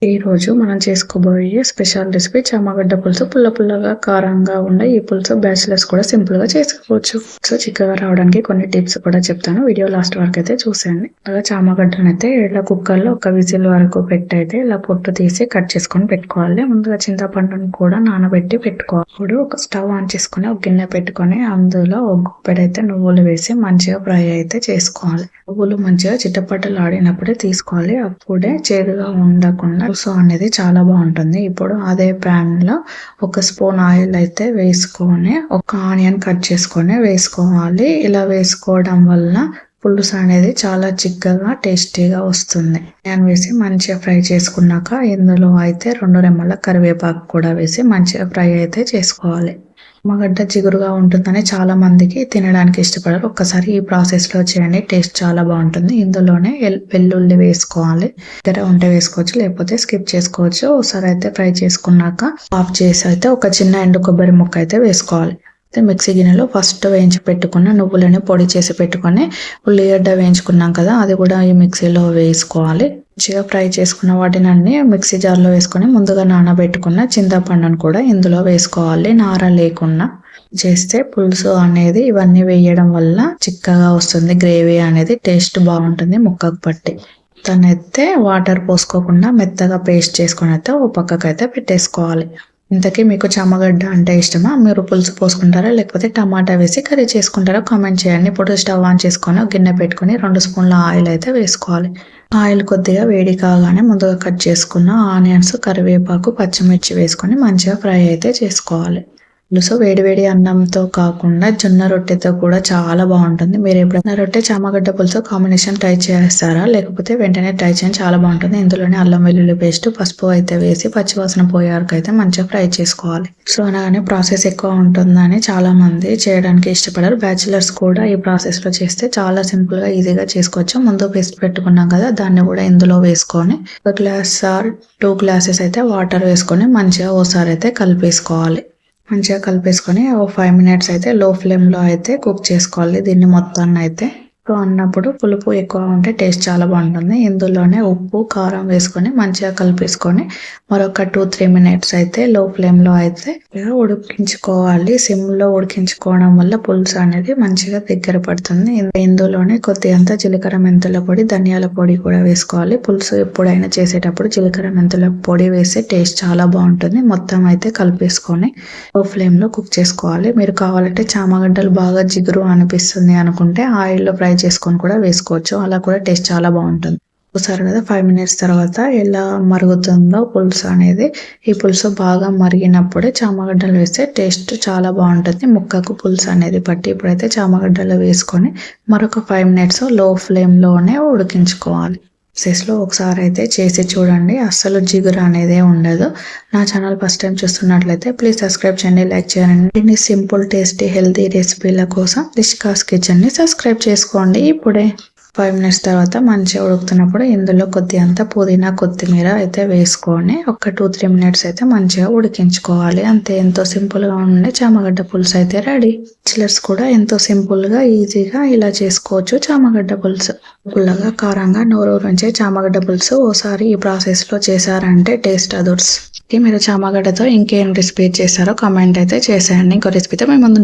ఈ రోజు మనం చేసుకోబోయే స్పెషల్ రెసిపీ చామగడ్డ పులుసు. పుల్ల పుల్లగా కారంగా ఉండే ఈ పులుసు బ్యాచిలర్స్ కూడా సింపుల్ గా చేసుకోవచ్చు. సో చిక్కగా రావడానికి కొన్ని టిప్స్ కూడా చెప్తాను. వీడియో లాస్ట్ వరకు అయితే చూసేయండి. అలా చామగడ్డను అయితే ఇలా కుక్కర్ లో ఒక విజిల్ వరకు పెట్టి అయితే ఇలా పొట్టు తీసి కట్ చేసుకొని పెట్టుకోవాలి. ముందుగా చింతపండును కూడా నానబెట్టి పెట్టుకోవాలి. ఇప్పుడు ఒక స్టవ్ ఆన్ చేసుకుని ఒక గిన్నె పెట్టుకొని అందులో ఒక గుప్పెడైతే నువ్వులు వేసి మంచిగా ఫ్రై అయితే చేసుకోవాలి. నువ్వులు మంచిగా చిట్టపట్టలు ఆడినప్పుడే తీసుకోవాలి. అప్పుడే చేదుగా ఉండకుండా పులుసు అనేది చాలా బాగుంటుంది. ఇప్పుడు అదే ప్యాన్ లో ఒక స్పూన్ ఆయిల్ అయితే వేసుకొని ఒక ఆనియన్ కట్ చేసుకొని వేసుకోవాలి. ఇలా వేసుకోవడం వల్ల పులుసు అనేది చాలా చిక్కగా టేస్టీగా వస్తుంది. ఆనియన్ వేసి మంచిగా ఫ్రై చేసుకున్నాక ఇందులో అయితే 2 రెమ్మల కరివేపాకు కూడా వేసి మంచిగా ఫ్రై అయితే చేసుకోవాలి. చామగడ్డ జిగురుగా ఉంటుందని చాలా మందికి తినడానికి ఇష్టపడరు. ఒక్కసారి ఈ ప్రాసెస్ లో చేయండి, టేస్ట్ చాలా బాగుంటుంది. ఇందులోనే వెల్లుల్లి వేసుకోవాలి. దగ్గర ఉంటే వేసుకోవచ్చు, లేకపోతే స్కిప్ చేసుకోవచ్చు. ఒకసారి అయితే ఫ్రై చేసుకున్నాక ఆఫ్ చేసి అయితే ఒక చిన్న ఎండు కొబ్బరి ముక్క అయితే వేసుకోవాలి. మిక్సీ గిన్నెలో ఫస్ట్ వేయించి పెట్టుకున్న నువ్వులని పొడి చేసి పెట్టుకొని ఉల్లిగడ్డ వేయించుకున్నాం కదా, అది కూడా ఈ మిక్సీలో వేసుకోవాలి. మంచిగా ఫ్రై చేసుకున్న వాటిని అన్ని మిక్సీ జార్లో వేసుకొని ముందుగా నానబెట్టుకున్న చింతపండును కూడా ఇందులో వేసుకోవాలి. నార లేకుండా చేస్తే పులుసు అనేది ఇవన్నీ వేయడం వల్ల చిక్కగా వస్తుంది. గ్రేవీ అనేది టేస్ట్ బాగుంటుంది ముక్కకు పట్టి. తనైతే వాటర్ పోసుకోకుండా మెత్తగా పేస్ట్ చేసుకొని అయితే ఓ పక్కకైతే పెట్టేసుకోవాలి. ఇంతకీ మీకు చామగడ్డ అంటే ఇష్టమా? మీరు పులుసు పోసుకుంటారా లేకపోతే టమాటా వేసి కర్రీ చేసుకుంటారా? కామెంట్ చేయండి. ఇప్పుడు స్టవ్ ఆన్ చేసుకొని గిన్నె పెట్టుకొని 2 స్పూన్ల ఆయిల్ అయితే వేసుకోవాలి. ఆయిల్ కొద్దిగా వేడి కాగానే ముందుగా కట్ చేసుకున్న ఆనియన్స్, కరివేపాకు, పచ్చిమిర్చి వేసుకొని మంచిగా ఫ్రై అయితే చేసుకోవాలి. పులుసు వేడివేడి అన్నంతో కాకుండా జొన్న రొట్టెతో కూడా చాలా బాగుంటుంది. మీరు ఎప్పుడైనా రొట్టె చామగడ్డ పులుసు కాంబినేషన్ ట్రై చేస్తారా? లేకపోతే వెంటనే ట్రై చేయండి, చాలా బాగుంటుంది. ఇందులోనే అల్లం వెల్లుల్లి పేస్ట్, పసుపు అయితే వేసి పచ్చివాసన పోయాక అయితే మంచిగా ఫ్రై చేసుకోవాలి. సో అనగానే ప్రాసెస్ ఎక్కువ ఉంటుందని చాలా మంది చేయడానికి ఇష్టపడరు. బ్యాచిలర్స్ కూడా ఈ ప్రాసెస్ లో చేస్తే చాలా సింపుల్ గా ఈజీగా చేసుకోవచ్చు. ముందు పేస్ట్ పెట్టుకున్నాం కదా, దాన్ని కూడా ఇందులో వేసుకొని 1 గ్లాస్ ఆర్ 2 గ్లాసెస్ అయితే వాటర్ వేసుకొని మంచిగా ఓసారి అయితే కలిపేసుకోవాలి. మంచిగా కలిపేసుకొని ఓ 5 మినిట్స్ అయితే లో ఫ్లేమ్ లో అయితే కుక్ చేసుకోవాలి దీన్ని మొత్తాన్ని అయితే. అన్నప్పుడు పులుపు ఎక్కువ ఉంటే టేస్ట్ చాలా బాగుంటుంది. ఇందులోనే ఉప్పు, కారం వేసుకొని మంచిగా కలిపేసుకొని మరొక 2-3 మినిట్స్ అయితే లో ఫ్లేమ్ లో అయితే ఉడికించుకోవాలి. సిమ్ లో ఉడికించుకోవడం వల్ల పులుసు అనేది మంచిగా దగ్గర పడుతుంది. ఇందులోనే కొద్దిగంత జీలకర్ర మెంతుల పొడి, ధనియాల పొడి కూడా వేసుకోవాలి. పులుసు ఎప్పుడైనా చేసేటప్పుడు జీలకర్ర మెంతుల పొడి వేస్తే టేస్ట్ చాలా బాగుంటుంది. మొత్తం అయితే కలిపేసుకొని లో ఫ్లేమ్ లో కుక్ చేసుకోవాలి. మీరు కావాలంటే చామగడ్డలు బాగా జిగురు అనిపిస్తుంది అనుకుంటే ఆయిల్లో ఫ్రై చేసుకొని కూడా వేసుకోవచ్చు. అలా కూడా టేస్ట్ చాలా బాగుంటుంది. చూసారు కదా 5 మినిట్స్ తర్వాత ఎలా మరుగుతుందో పులుసు అనేది. ఈ పులుసు బాగా మరిగినప్పుడే చామగడ్డలు వేస్తే టేస్ట్ చాలా బాగుంటుంది. ముక్కకు పులుసు అనేది పట్టి ఇప్పుడైతే చామగడ్డలు వేసుకొని మరొక 5 మినిట్స్ లో ఫ్లేమ్ లోనే ఉడికించుకోవాలి. లో ఒకసారి అయితే చేసి చూడండి, అస్సలు జిగురు అనేది ఉండదు. నా ఛానల్ ఫస్ట్ టైం చూస్తున్నట్లయితే ప్లీజ్ సబ్స్క్రైబ్ చేయండి, లైక్ చేయండి. సింపుల్ టేస్టీ హెల్తీ రెసిపీల కోసం రిషికాస్ కిచెన్ ని సబ్స్క్రైబ్ చేసుకోండి. ఇప్పుడే 5 మినిట్స్ తర్వాత మంచిగా ఉడుకుతున్నప్పుడు ఇందులో కొద్దిగంత పుదీనా, కొత్తిమీర అయితే వేసుకొని ఒక 2-3 మినిట్స్ అయితే మంచిగా ఉడికించుకోవాలి. అంతే, ఎంతో సింపుల్ గా ఉండే చామగడ్డ పులుసు అయితే రెడీ. బ్యాచిలర్స్ కూడా ఎంతో సింపుల్ గా ఈజీగా ఇలా చేసుకోవచ్చు చామగడ్డ పులుసు. పుల్లగా కారంగా నోరూరించే చామగడ్డ పులుసు ఓసారి ఈ ప్రాసెస్ లో చేశారంటే టేస్ట్ అదర్స్. మీరు చామగడ్డతో ఇంకేం రెసిపీ చేస్తారో కామెంట్ అయితే చేసేయండి. ఇంకో రెసిపీతో మేము ముందు